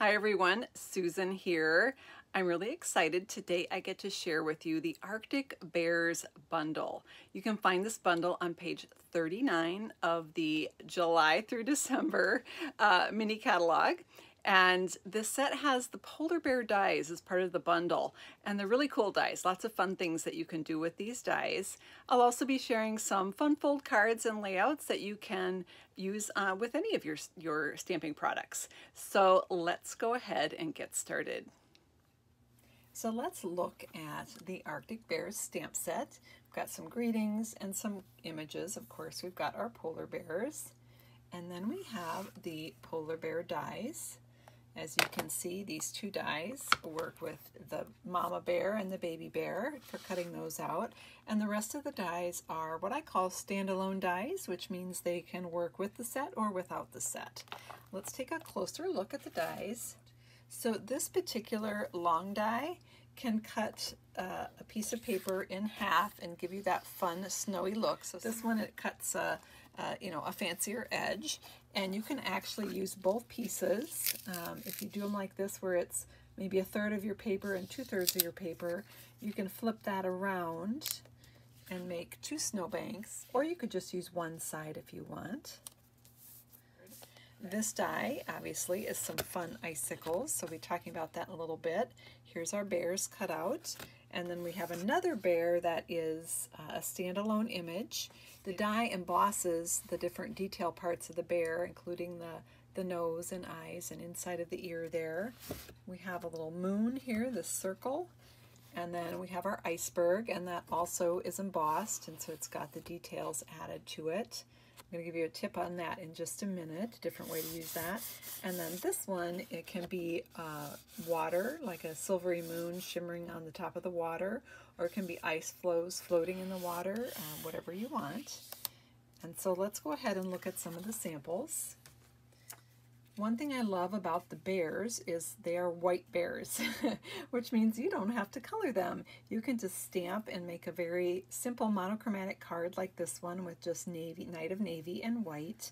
Hi everyone, Susan here. I'm really excited. Today I get to share with you the Arctic Bears bundle. You can find this bundle on page 39 of the July through December mini catalog. And this set has the polar bear dies as part of the bundle, and they're really cool dies. Lots of fun things that you can do with these dies. I'll also be sharing some fun fold cards and layouts that you can use with any of your stamping products. So let's go ahead and get started. So let's look at the Arctic Bears stamp set. We've got some greetings and some images. Of course, we've got our polar bears. And then we have the polar bear dies. As you can see, these two dies work with the mama bear and the baby bear for cutting those out. And the rest of the dies are what I call standalone dies, which means they can work with the set or without the set. Let's take a closer look at the dies. So this particular long die can cut a piece of paper in half and give you that fun snowy look. So this one, it cuts a fancier edge, and you can actually use both pieces. If you do them like this, where it's maybe 1/3 of your paper and 2/3 of your paper, you can flip that around and make two snowbanks, or you could just use one side if you want. This die obviously is some fun icicles, so we'll be talking about that in a little bit. Here's our bears cut out, and then we have another bear that is a standalone image. The die embosses the different detail parts of the bear, including the nose and eyes and inside of the ear there. We have a little moon here, this circle, and then we have our iceberg, and that also is embossed, and so it's got the details added to it. I'm going to give you a tip on that in just a minute, different way to use that. And then this one, it can be water, like a silvery moon shimmering on the top of the water, or it can be ice floes floating in the water, whatever you want. And so let's go ahead and look at some of the samples. One thing I love about the bears is they are white bears, which means you don't have to color them. You can just stamp and make a very simple monochromatic card like this one with just navy, night of navy and white,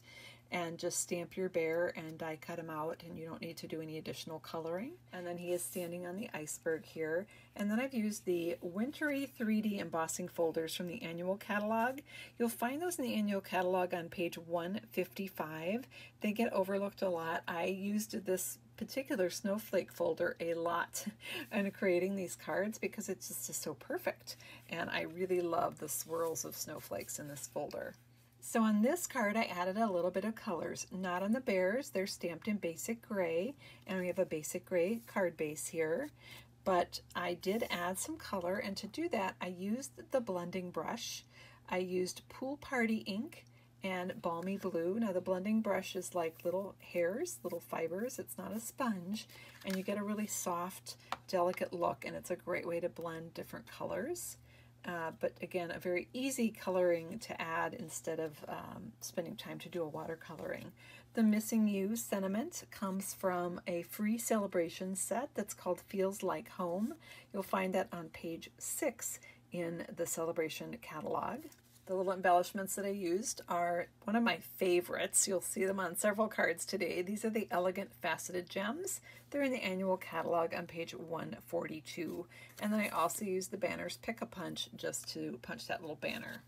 and just stamp your bear and die cut him out, and you don't need to do any additional coloring. And then he is standing on the iceberg here. And then I've used the wintry 3D embossing folders from the annual catalog. You'll find those in the annual catalog on page 155. They get overlooked a lot. I used this particular snowflake folder a lot in creating these cards because it's just so perfect. And I really love the swirls of snowflakes in this folder. So on this card, I added a little bit of colors. Not on the bears, they're stamped in basic gray, and we have a basic gray card base here. But I did add some color, and to do that, I used the blending brush. I used Pool Party ink and Balmy Blue. Now the blending brush is like little hairs, little fibers. It's not a sponge, and you get a really soft, delicate look, and it's a great way to blend different colors. But again, a very easy coloring to add instead of spending time to do a watercoloring. The Missing You sentiment comes from a free celebration set that's called Feels Like Home. You'll find that on page 6 in the celebration catalog. The little embellishments that I used are one of my favorites. You'll see them on several cards today. These are the Elegant Faceted Gems. They're in the annual catalog on page 142. And then I also used the Banner's Pick-a-Punch just to punch that little banner.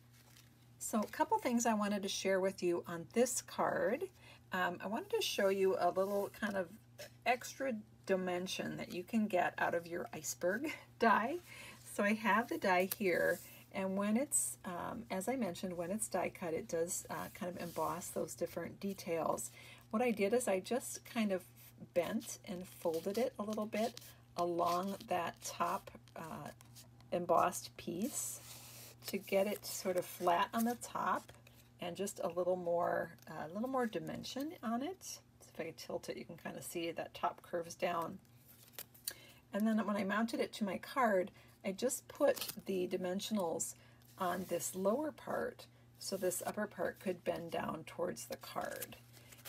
So a couple things I wanted to share with you on this card. I wanted to show you a little kind of extra dimension that you can get out of your iceberg die. So I have the die here. And when it's, as I mentioned, when it's die cut, it does kind of emboss those different details. What I did is I just kind of bent and folded it a little bit along that top embossed piece to get it sort of flat on the top and just a little more dimension on it. So if I tilt it, you can kind of see that top curves down. And then when I mounted it to my card, I just put the dimensionals on this lower part so this upper part could bend down towards the card.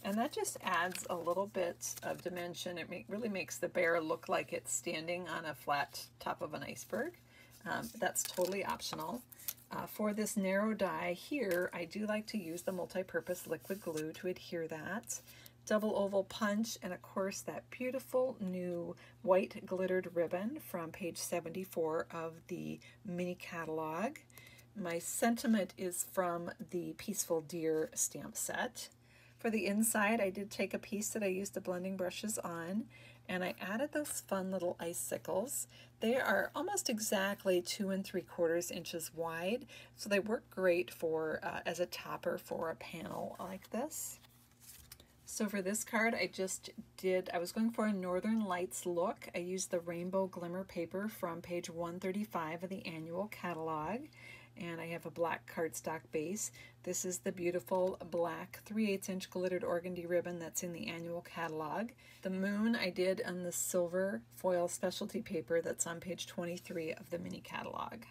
And that just adds a little bit of dimension. It really makes the bear look like it's standing on a flat top of an iceberg. That's totally optional. For this narrow die here, I do like to use the multi-purpose liquid glue to adhere that. double oval punch, and of course that beautiful new white glittered ribbon from page 74 of the mini catalog. My sentiment is from the Peaceful Deer stamp set. For the inside, I did take a piece that I used the blending brushes on, and I added those fun little icicles. They are almost exactly 2 3/4 inches wide, so they work great for as a topper for a panel like this. So for this card, I was going for a Northern Lights look. I used the Rainbow Glimmer paper from page 135 of the annual catalog, and I have a black cardstock base. This is the beautiful black 3/8 inch glittered organdy ribbon that's in the annual catalog. The moon I did on the silver foil specialty paper that's on page 23 of the mini catalog.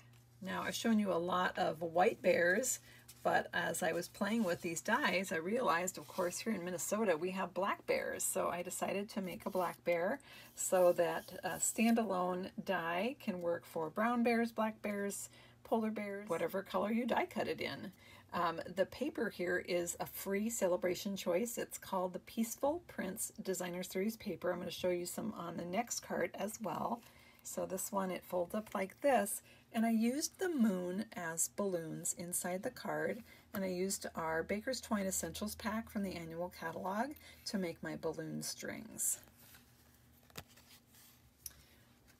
Now I've shown you a lot of white bears, but as I was playing with these dies, I realized, of course, here in Minnesota we have black bears. So I decided to make a black bear so that a standalone die can work for brown bears, black bears, polar bears, whatever color you die cut it in. The paper here is a free celebration choice. It's called the Peaceful Prints Designer Series paper. I'm going to show you some on the next card as well. So this one, it folds up like this, and I used the moon as balloons inside the card, and I used our Baker's Twine Essentials pack from the annual catalog to make my balloon strings.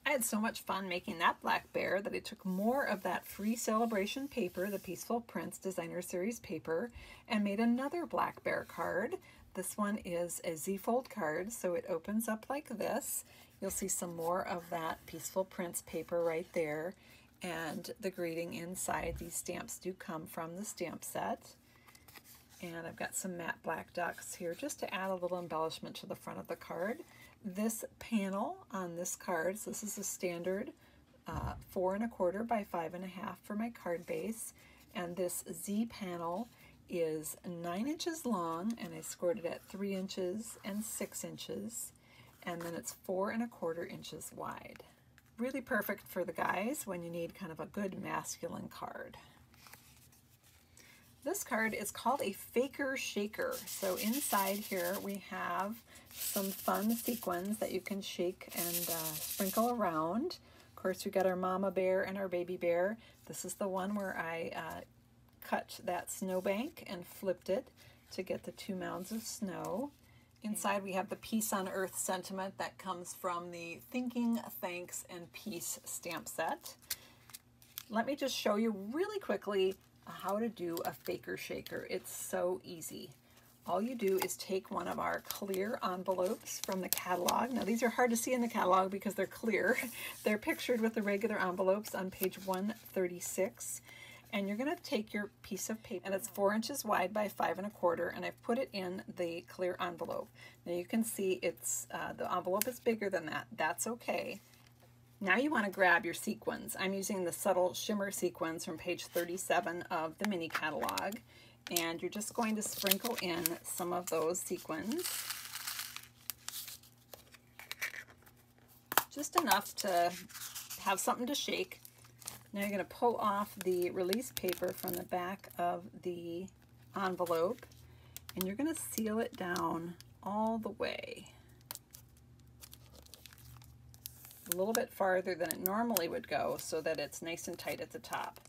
I had so much fun making that black bear that I took more of that free celebration paper, the Peaceful Prints Designer Series paper, and made another black bear card. This one is a Z-fold card, so it opens up like this. You'll see some more of that Peaceful Prints paper right there, and the greeting inside. These stamps do come from the stamp set. And I've got some matte black ducks here just to add a little embellishment to the front of the card. This panel on this card, so this is a standard 4 1/4 by 5 1/2 for my card base, and this Z panel is 9 inches long, and I scored it at 3 inches and 6 inches, and then it's 4 1/4 inches wide. Really perfect for the guys when you need kind of a good masculine card. This card is called a Faker Shaker. So inside here we have some fun sequins that you can shake and sprinkle around. Of course, we got our mama bear and our baby bear. This is the one where I cut that snowbank and flipped it to get the 2 mounds of snow. Inside we have the Peace on Earth sentiment that comes from the Thinking, Thanks, and Peace stamp set. Let me just show you really quickly how to do a Faker Shaker. It's so easy. All you do is take one of our clear envelopes from the catalog. Now these are hard to see in the catalog because they're clear. They're pictured with the regular envelopes on page 136. And you're going to take your piece of paper, and it's 4 inches wide by 5 1/4, and I've put it in the clear envelope. Now you can see it's the envelope is bigger than that. That's okay. Now you want to grab your sequins. I'm using the Subtle Shimmer sequins from page 37 of the mini catalog, and you're just going to sprinkle in some of those sequins. Just enough to have something to shake. Now you're going to pull off the release paper from the back of the envelope, and you're going to seal it down all the way. A little bit farther than it normally would go so that it's nice and tight at the top.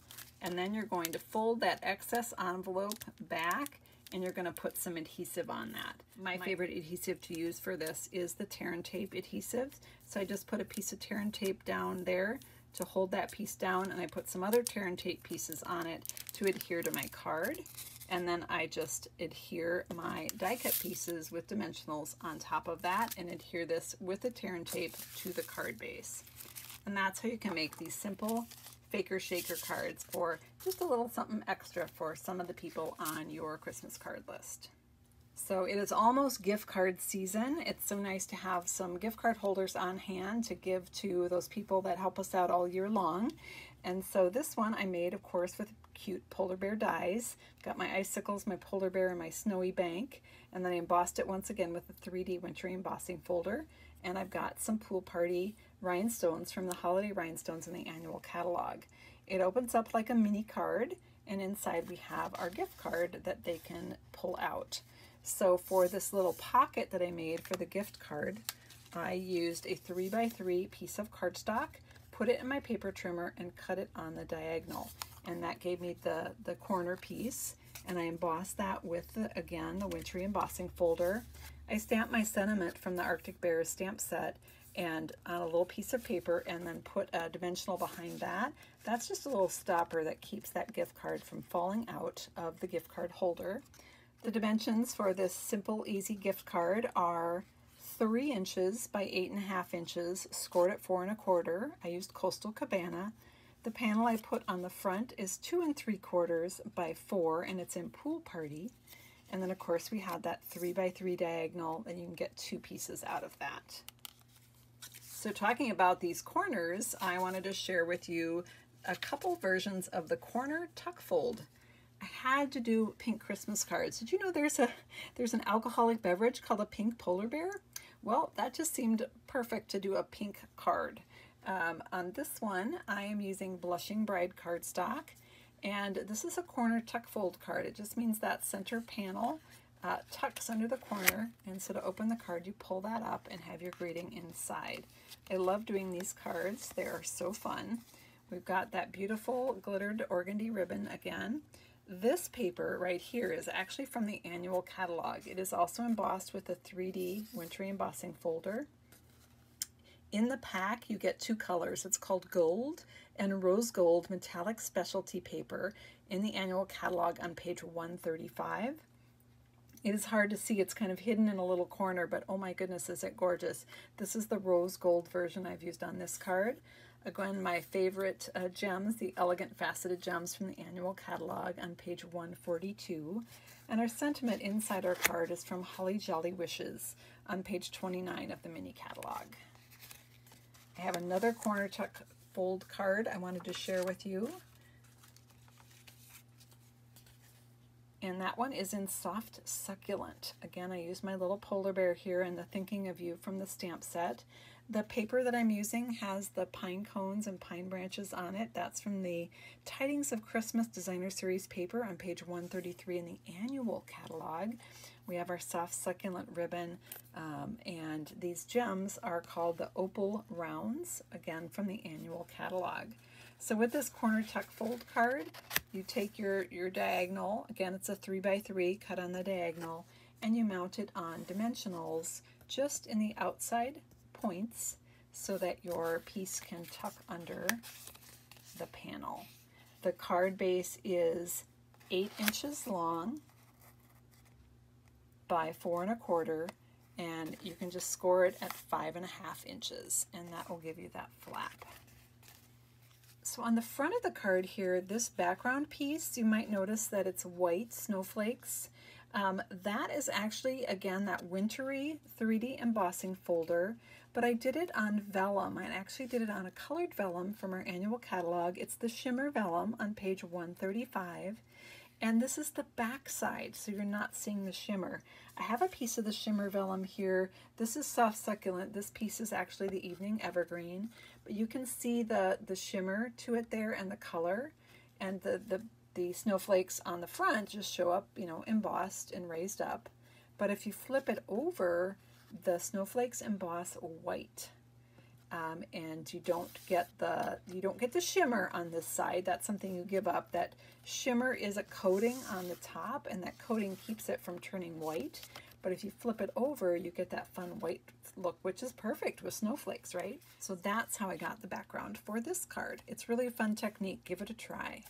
And then you're going to fold that excess envelope back, and you're going to put some adhesive on that. My favorite adhesive to use for this is the tear and tape adhesive. So I just put a piece of tear and tape down there to hold that piece down, and I put some other tear and tape pieces on it to adhere to my card. And then I just adhere my die cut pieces with dimensionals on top of that and adhere this with the tear and tape to the card base. And that's how you can make these simple Faker Shaker cards for just a little something extra for some of the people on your Christmas card list. So it is almost gift card season. It's so nice to have some gift card holders on hand to give to those people that help us out all year long. And so this one I made, of course, with cute polar bear dies. Got my icicles, my polar bear, and my snowy bank. And then I embossed it once again with a 3D wintry embossing folder. And I've got some pool party rhinestones from the holiday rhinestones in the annual catalog. It opens up like a mini card, and inside we have our gift card that they can pull out. So for this little pocket that I made for the gift card, I used a 3x3 piece of cardstock, put it in my paper trimmer, and cut it on the diagonal. And that gave me the corner piece. And I embossed that with, again, the wintry embossing folder. I stamped my sentiment from the Arctic Bears stamp set and on a little piece of paper, and then put a dimensional behind that. That's just a little stopper that keeps that gift card from falling out of the gift card holder. The dimensions for this simple, easy gift card are 3 inches by 8.5 inches, scored at 4 1/4. I used Coastal Cabana. The panel I put on the front is 2 3/4 by 4, and it's in Pool Party. And then of course we had that 3x3 diagonal, and you can get 2 pieces out of that. So talking about these corners, I wanted to share with you a couple versions of the corner tuck fold. I had to do pink Christmas cards. Did you know there's an alcoholic beverage called a pink polar bear? Well, that just seemed perfect to do a pink card. On this one, I am using Blushing Bride cardstock, and this is a corner tuck fold card. It just means that center panel tucks under the corner, and so to open the card, you pull that up and have your greeting inside. I love doing these cards. They are so fun. We've got that beautiful glittered organdy ribbon again. This paper right here is actually from the annual catalog. It is also embossed with a 3D wintry embossing folder. In the pack, you get 2 colors. It's called gold and rose gold metallic specialty paper in the annual catalog on page 135. It is hard to see. It's kind of hidden in a little corner, but oh my goodness, is it gorgeous. This is the rose gold version I've used on this card. Again, my favorite gems, the elegant faceted gems from the annual catalog on page 142. And our sentiment inside our card is from Holly Jolly Wishes on page 29 of the mini catalog. I have another corner tuck fold card I wanted to share with you. And that one is in Soft Succulent. Again, I use my little polar bear here and the Thinking of You from the stamp set. The paper that I'm using has the pine cones and pine branches on it. That's from the Tidings of Christmas Designer Series paper on page 133 in the annual catalog. We have our Soft Succulent ribbon, and these gems are called the Opal Rounds, again from the annual catalog. So with this corner tuck fold card, you take your diagonal, again it's a 3x3 cut on the diagonal, and you mount it on dimensionals just in the outside points so that your piece can tuck under the panel. The card base is 8 inches long by 4 1/4, and you can just score it at 5.5 inches, and that will give you that flap. So on the front of the card here, this background piece, you might notice that it's white snowflakes. That is actually, again, that wintry 3D embossing folder, but I did it on vellum. I actually did it on a colored vellum from our annual catalog. It's the shimmer vellum on page 135. And this is the back side, so you're not seeing the shimmer. I have a piece of the shimmer vellum here. This is Soft Succulent. This piece is actually the Evening Evergreen, but you can see the shimmer to it there and the color, and the snowflakes on the front just show up, you know, embossed and raised up. But if you flip it over, the snowflakes emboss white. And you don't get the shimmer on this side. That's something you give up. That shimmer is a coating on the top, and that coating keeps it from turning white. But if you flip it over, you get that fun white look, which is perfect with snowflakes, right? So that's how I got the background for this card. It's really a fun technique. Give it a try.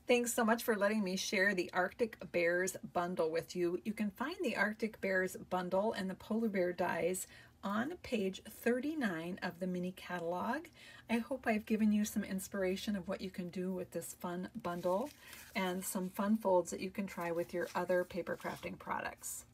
Thanks so much for letting me share the Arctic Bears bundle with you. You can find the Arctic Bears bundle and the polar bear dies on page 39 of the mini catalog. I hope I've given you some inspiration of what you can do with this fun bundle and some fun folds that you can try with your other paper crafting products.